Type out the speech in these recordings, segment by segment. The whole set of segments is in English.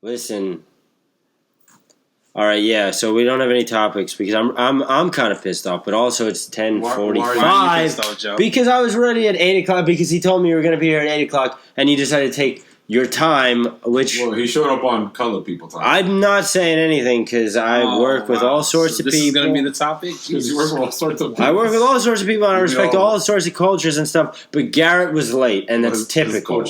Listen. All right, yeah. So we don't have any topics because I'm kind of pissed off, but also it's 10:45 because I was ready at 8:00 because he told me you were going to be here at 8:00 and you decided to take your time, which he showed up on colored people time. I'm not saying anything because I work with all sorts of people. This is going to be the topic? Because you work with all sorts of people. I work with all sorts of people and I respect all sorts of cultures and stuff, but Garrett was late and that's typical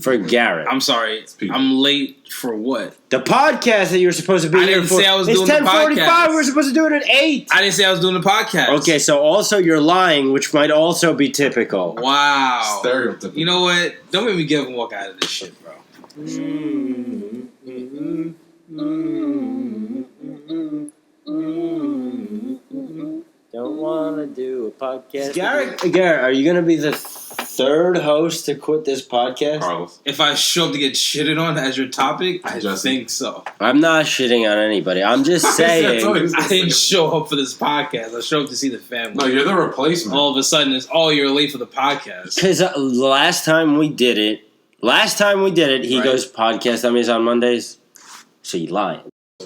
for Garrett. I'm sorry. I'm late for what? The podcast that you were supposed to be here for. It's 10:45. We're supposed to do it at 8. I didn't say I was doing the podcast. Okay, so also you're lying, which might also be typical. Wow. Stereotypical. You know what? Don't make me get up and walk out of this shit, bro. Don't want to do a podcast. Garrett, are you going to be the third host to quit this podcast? Carlos. If I show up to get shitted on as your topic, I think so. I'm not shitting on anybody. I'm just saying. I didn't show up for this podcast. I showed up to see the family. No, you're the replacement. All of a sudden, it's, you're late for the podcast. Because last time we did it, he goes, Podcastdummiez on Mondays. So you lying.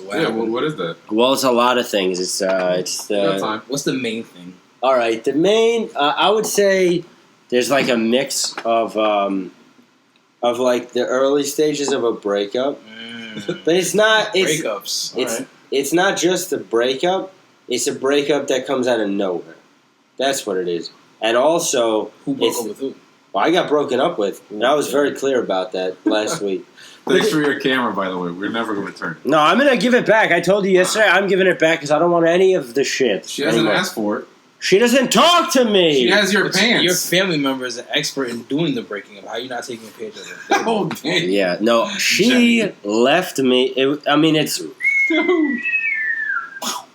Yeah, what is that? Well, it's a lot of things. It's the... What's the main thing? All right, the main... I would say there's like a mix of like the early stages of a breakup. But it's not... Breakups. It's not just a breakup. It's a breakup that comes out of nowhere. That's what it is. And also... Who broke up with who? Well, I got broken up with. And I was very clear about that last week. Thanks for your camera, by the way. We're never going to return it. No, I'm going to give it back. I told you yesterday I'm giving it back because I don't want any of the shit. She hasn't asked for it. She doesn't talk to me. She has your pants. Your family member is an expert in doing the breaking up. How are you not taking a page of it? Oh, damn. Yeah, no, she left me.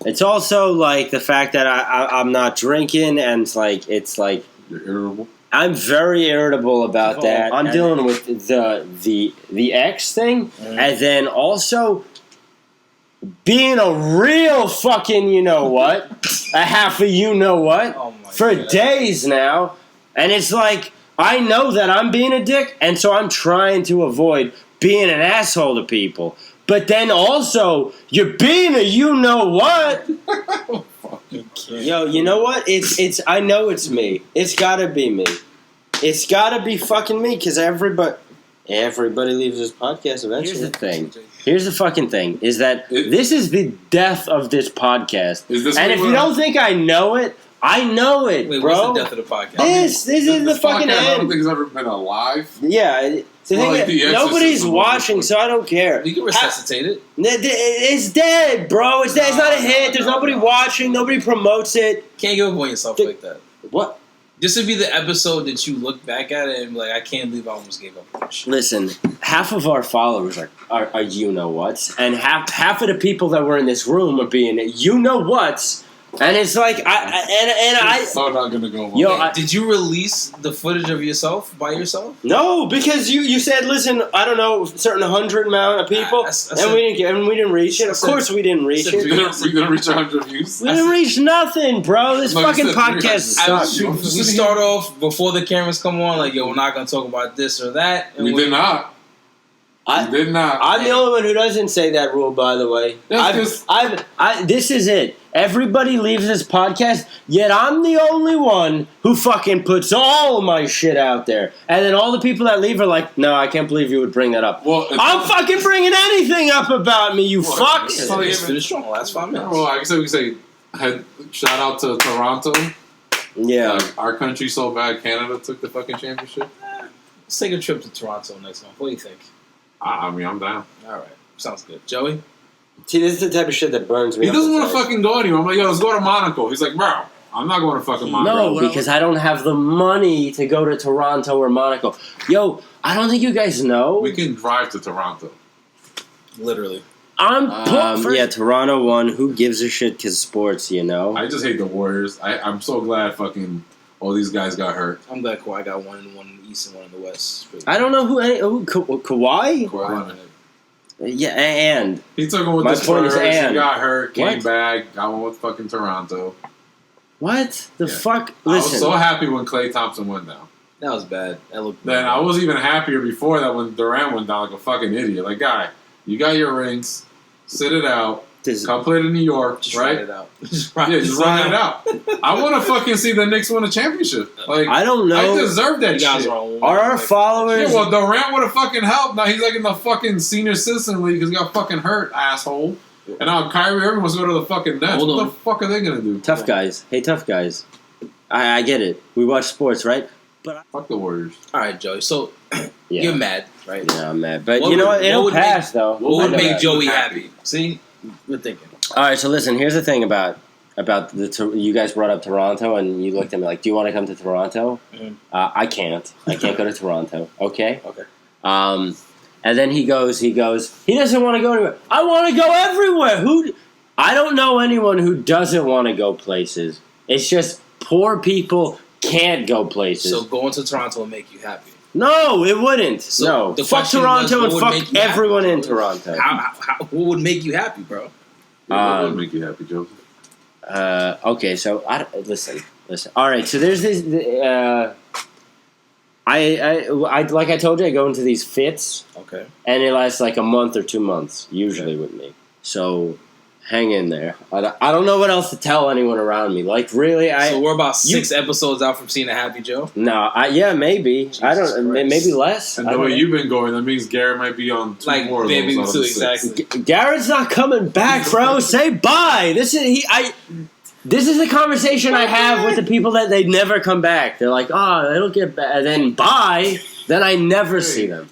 It's also like the fact that I'm not drinking and it's like you're irritable. I'm very irritable about that. I'm dealing with the ex thing, and then also being a real fucking a half a for days now, and it's like I know that I'm being a dick, and so I'm trying to avoid being an asshole to people. But then also you're being a Yo, you know what? It's. I know it's me. It's gotta be me. It's gotta be fucking me because everybody leaves this podcast eventually. Here's the thing. Here's the fucking thing. Is that this is the death of this podcast. And if you don't think I know it, I know it, Wait, bro. What's the death of the podcast? This is the fucking end. I don't think it's ever been alive. Yeah. Nobody's watching, so I don't care. We can resuscitate it. It's dead, bro. It's dead. It's not a hit. There's nobody watching. Nobody promotes it. Can't give up on yourself like that. What? This would be the episode that you look back at it and be like, I can't believe I almost gave up on this shit. Listen, half of our followers are you-know-whats, and half of the people that were in this room are being you-know-whats. And it's like, I'm so not gonna go. Did you release the footage of yourself by yourself? No, because you said, listen, I don't know, a certain 100 amount of people, and we didn't reach it. Of course, we didn't reach it. We didn't reach 100 views. We didn't reach nothing, bro. This fucking podcast sucks. We start off before the cameras come on, like, yo, we're not gonna talk about this or that. We did not. I'm the only one who doesn't say that rule, by the way. This is it. Everybody leaves this podcast, yet I'm the only one who fucking puts all of my shit out there. And then all the people that leave are like, no, I can't believe you would bring that up. Well, I'm fucking bringing anything up about me, you fucks. It's finished strong the last 5 minutes. Well, I guess we say, shout out to Toronto. Yeah. Our country so bad, Canada took the fucking championship. Let's take a trip to Toronto next month. What do you think? I mean, I'm down. All right. Sounds good. Joey? See, this is the type of shit that burns me. He doesn't want to fucking go anywhere. I'm like, yo, let's go to Monaco. He's like, bro, I'm not going to fucking Monaco. No, because I don't have the money to go to Toronto or Monaco. Yo, I don't think you guys know. We can drive to Toronto. Literally. Yeah, Toronto won. Who gives a shit because sports, you know? I just hate the Warriors. I'm so glad fucking all these guys got hurt. I'm glad Kawhi got one in the East and one in the West. I don't know who Kawhi? Kawhi. Yeah, and he took him with the Spurs. He got hurt, came back, got one with fucking Toronto. What the fuck? Listen, I was so happy when Klay Thompson went down. That was bad. That looked bad. Then I was even happier before that when Durant went down like a fucking idiot. Like, guy, You got your rings. Sit it out. Come play to New York, just right? Ride it out. Just ride it out. I want to fucking see the Knicks win a championship. Like I don't know. I deserve that shit. Are our followers? Yeah, well, Durant would have fucking helped. Now he's like in the fucking senior citizen league because he got fucking hurt, asshole. And now Kyrie Irving wants to go to the fucking Nets. What the fuck are they gonna do? Tough guys. Hey, tough guys. I get it. We watch sports, right? But fuck the Warriors. All right, Joey. So you're mad, right? Yeah, I'm mad. But you know what? It'll pass, though. What would make Joey happy? See, we're thinking. All right, so listen. Here's the thing about you guys brought up Toronto, and you looked at me like, "Do you want to come to Toronto?" Mm-hmm. I can't. I can't go to Toronto. Okay. Okay. And then he goes. He doesn't want to go anywhere. I want to go everywhere. I don't know anyone who doesn't want to go places. It's just poor people can't go places. So going to Toronto will make you happy. No, it wouldn't. So no. Fuck Toronto and fuck everyone in Toronto. What would make you happy, bro? What would make you happy, Joe? Okay, so listen. All right, so there's this. I like I told you, I go into these fits. Okay. And it lasts like a month or 2 months usually with me. So hang in there. I don't know what else to tell anyone around me. Like really, So we're about 6 episodes out from seeing a happy Joe. No, maybe. Jesus I don't. Christ. Maybe less. And the way you've been going, that means Garrett might be on 2 more of those. Out of the 6. Exactly. Garrett's not coming back, bro. Say bye. This is the conversation I have with the people that they never come back. They're like, oh, they don't get back. And then bye. Then I never see them.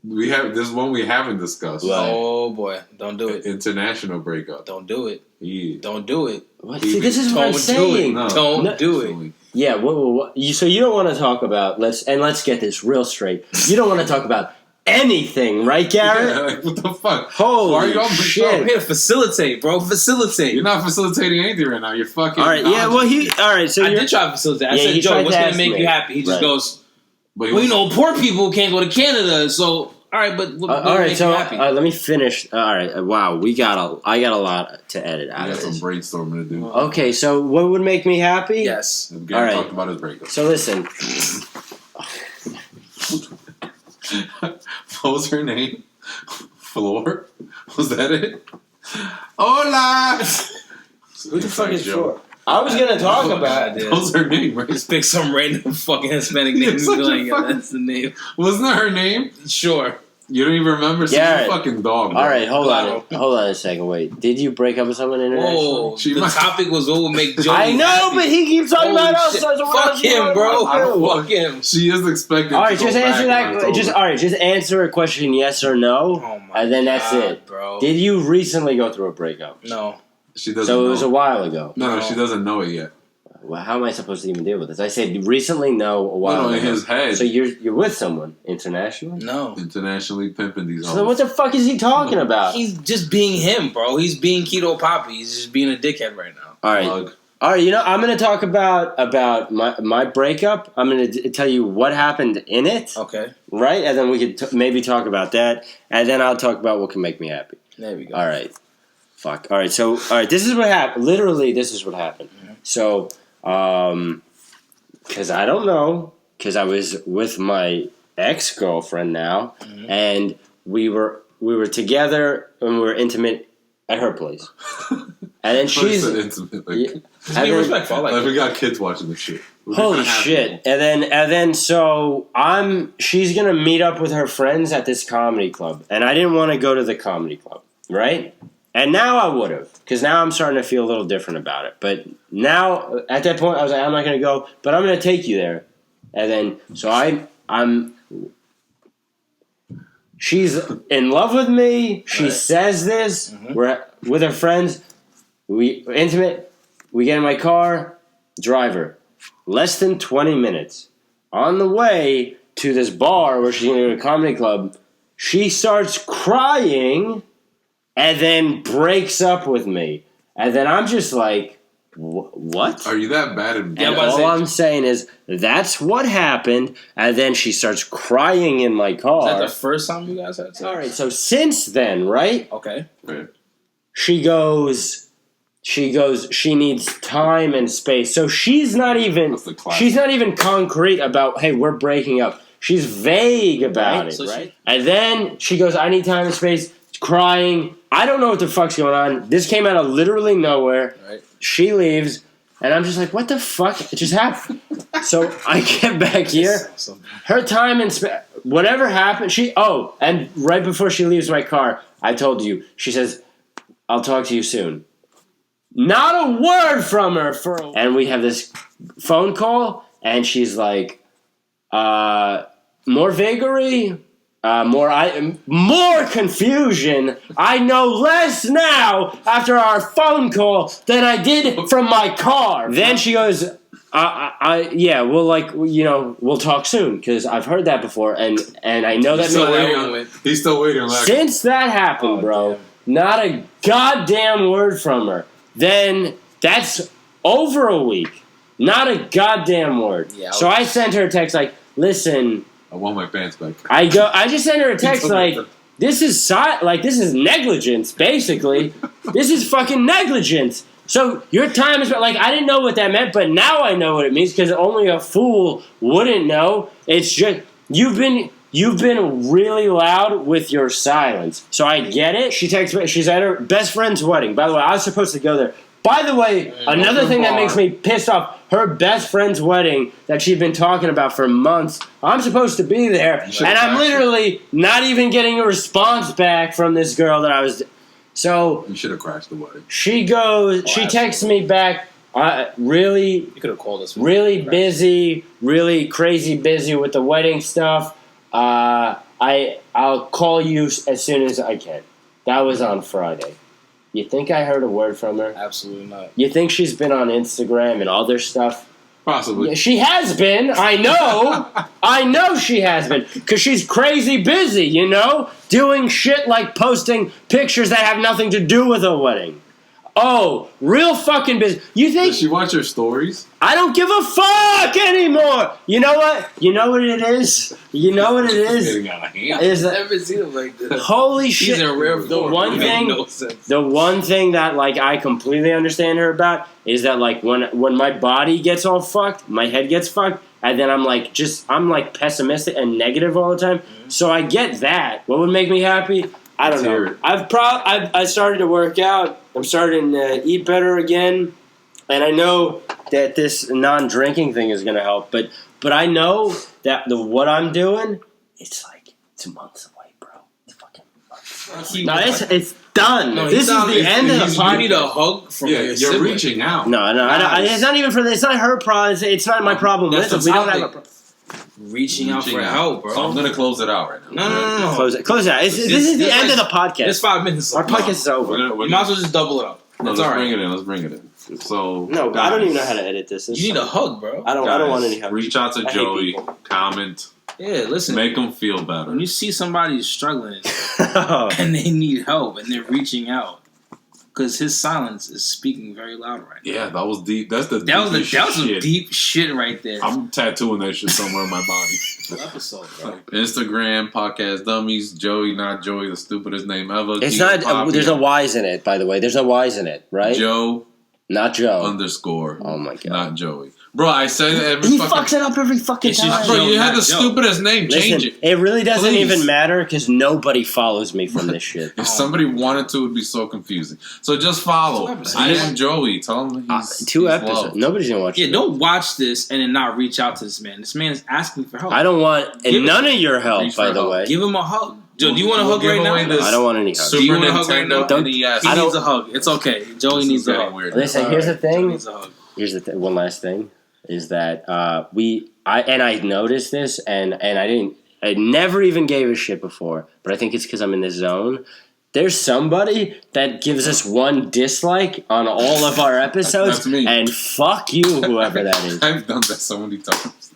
We have this one we haven't discussed. Oh boy, don't do it. International breakup. Don't do it. Yeah. Don't do it. What? See, this is what I'm saying. Don't do it. Yeah. So you don't want to talk about let's get this real straight. You don't want to talk about anything, right, Garrett? Yeah, like, what the fuck? Holy Why are you all shit! I'm here to facilitate, bro. Facilitate. You're not facilitating anything right now. You're fucking. All right. Yeah. Well, all right. So I did try to facilitate. I said, Joe, what's gonna make you happy? He just goes. Well, poor people can't go to Canada, so all right. But what all right, make so you happy? let me finish. All right, wow, I got a lot to edit out of this. Some brainstorming to do. Okay, so what would make me happy? Yes. Gary talked about his breakup. So listen. What was her name? Floor? Was that it? Hola. Who the fuck is Floor? I was gonna talk about it. What was her name, right? Just pick some random fucking Hispanic name and be like, that's the name. Wasn't that her name? Sure. You don't even remember? She's a fucking dog. Bro. All right, hold on a second. Wait, did you break up with someone internationally? Whoa, the topic was what would make Joey I know, happy. But he keeps talking about us. Fuck him, bro. Fuck him. She is expected. All right, just answer that. Just answer a question, yes or no, and then that's it, bro. Did you recently go through a breakup? No. She doesn't. So it was a while ago. No, she doesn't know it yet. Well, how am I supposed to even deal with this? I said recently, no, a while ago. In his head. So you're with someone internationally? No. Internationally pimping these. So what the fuck is he talking about? He's just being him, bro. He's being Keto Poppy. He's just being a dickhead right now. All right. All right, I'm going to talk about my breakup. I'm going to tell you what happened in it. Okay. Right? And then we could maybe talk about that. And then I'll talk about what can make me happy. There we go. All right. Fuck. All right, so, this is what happened. Literally, this is what happened. Mm-hmm. So, because I don't know, because I was with my ex-girlfriend now, and we were together and we were intimate at her place. And then she's intimate, respectful. Like we got kids watching this shit. Holy shit! And then so she's gonna meet up with her friends at this comedy club, and I didn't want to go to the comedy club, right? And now I would have, because now I'm starting to feel a little different about it. But now, at that point, I was like, I'm not going to go, but I'm going to take you there. And then, so she's in love with me. She says this. Mm-hmm. We're with her friends. We're intimate. We get in my car. Drive her. Less than 20 minutes. On the way to this bar where she's going to go to a comedy club, she starts crying. And then breaks up with me. And then I'm just like, what? Are you that bad at And all I'm saying is, that's what happened. And then she starts crying in my car. Is that the first time you guys had sex? All right, so since then, right? Okay. Right. She needs time and space. So she's not even concrete about, hey, we're breaking up. She's vague about it, right? And then she goes, I need time and space. crying. I don't know what the fuck's going on. This came out of literally nowhere. Right. She leaves, and I'm just like, what the fuck? It just happened. So I get back here. Her time and whatever happened, and right before she leaves my car, I told you, she says, I'll talk to you soon. Not a word from her and we have this phone call, and she's like, more vagary, more confusion. I know less now after our phone call than I did from my car. Then she goes, we'll talk soon, because I've heard that before, and I know that he's still waiting. Since that happened, bro, not a goddamn word from her. Then that's over a week. Not a goddamn word. Yeah, so I sent her a text like, listen, I want my pants back. I just sent her a text like, this is negligence, basically. This is fucking negligence. So your time is like, I didn't know what that meant, but now I know what it means, because only a fool wouldn't know. It's just you've been really loud with your silence. So I get it. She texts me. She's at her best friend's wedding. By the way, I was supposed to go there. By the way, another thing that makes me pissed off, her best friend's wedding that she'd been talking about for months, I'm supposed to be there, and I'm literally not even getting a response back from this girl that I was... So... You should have crashed the wedding. She texts me back, really... You could have called us. Really busy, really crazy busy with the wedding stuff. I'll call you as soon as I can. That was on Friday. You think I heard a word from her? Absolutely not. You think she's been on Instagram and other stuff? Possibly. Yeah, she has been. I know. I know she has been. Because she's crazy busy, doing shit like posting pictures that have nothing to do with a wedding. Oh, real fucking busy. You think... Does she watch your stories? I don't give a fuck anymore. You know what? You know what it is? You know what it is? Getting out of hand. I've never seen him like this. Holy shit. He's in rare form. The one thing that I completely understand her about is that when my body gets all fucked, my head gets fucked, and then I'm pessimistic and negative all the time. Mm-hmm. So I get that. What would make me happy? I don't know. I started to work out. I'm starting to eat better again, and I know that this non-drinking thing is going to help. But I know that what I'm doing, it's months away, bro. It's fucking months. No, it's done. No, this is the end of the podcast. You need a hug from your sibling. You're reaching out. No. It's not even for this. It's not her problem. It's not my problem. Listen, we don't have a problem. Reaching out for help, bro. So I'm gonna close it out right now. No. Close it out. This is the end of the podcast. It's 5 minutes. Our podcast is over. We might as well just double it up. Let's bring it in. So no, I don't even know how to edit this. You need a hug, bro. I don't want any hug. Reach out to Joey. Comment. Yeah, listen. Make them feel better. When you see somebody struggling and they need help and they're reaching out, because his silence is speaking very loud right now. Yeah, that was deep. That was some deep shit right there. I'm tattooing that shit somewhere in my body. Episode, bro. Instagram, Podcastdummiez, Joey, not Joey, the stupidest name ever. It's not. There's no Y's in it, by the way. There's no Y's in it, right? Joe. Not Joe. _ Oh my god. Not Joey. Bro, I say that every He fucks it up every fucking time. Bro, you had the stupidest name. Change it. It really doesn't even matter, because nobody follows me from this shit. If somebody wanted to, it would be so confusing. So just follow. I am Joey. Tell him he's 2 episodes. Loved. Nobody's gonna watch it. Yeah, don't watch this and then not reach out to this man. This man is asking for help. I don't want none of your help, by the way. Give him a hug. Joe, do you want a hug right now? I don't want any hug. Do you want a hug right now? He needs a hug. It's okay. Joey needs a hug. Listen, here's the thing. Here's the thing. One last thing is that I noticed this, and I never even gave a shit before, but I think it's because I'm in this zone. There's somebody that gives us 1 dislike on all of our episodes, that's me. And fuck you, whoever that is. I've done that so many times.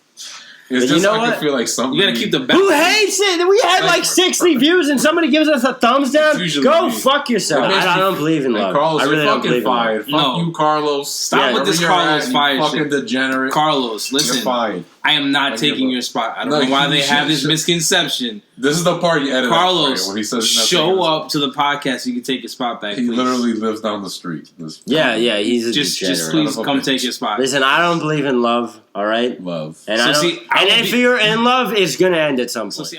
It's but just you know I what? feel like something. You gotta keep the balance. Who hates it? We had 60 views and somebody gives us a thumbs down. Go fuck yourself. I don't believe in love. Carlos, I really don't believe fired. in love. Fuck you, Carlos. Stop with this Carlos fired shit. Fucking degenerate. Carlos, listen. You're fired. I am not taking your spot. I don't know why they have this misconception. This is the part you edit. Carlos, when he says show up to the podcast. You can take your spot back. He literally lives down the street. Yeah, he's a degenerate. Just please come take your spot. Listen, I don't believe in love. All right, love. And if you're in love, it's gonna end at some point.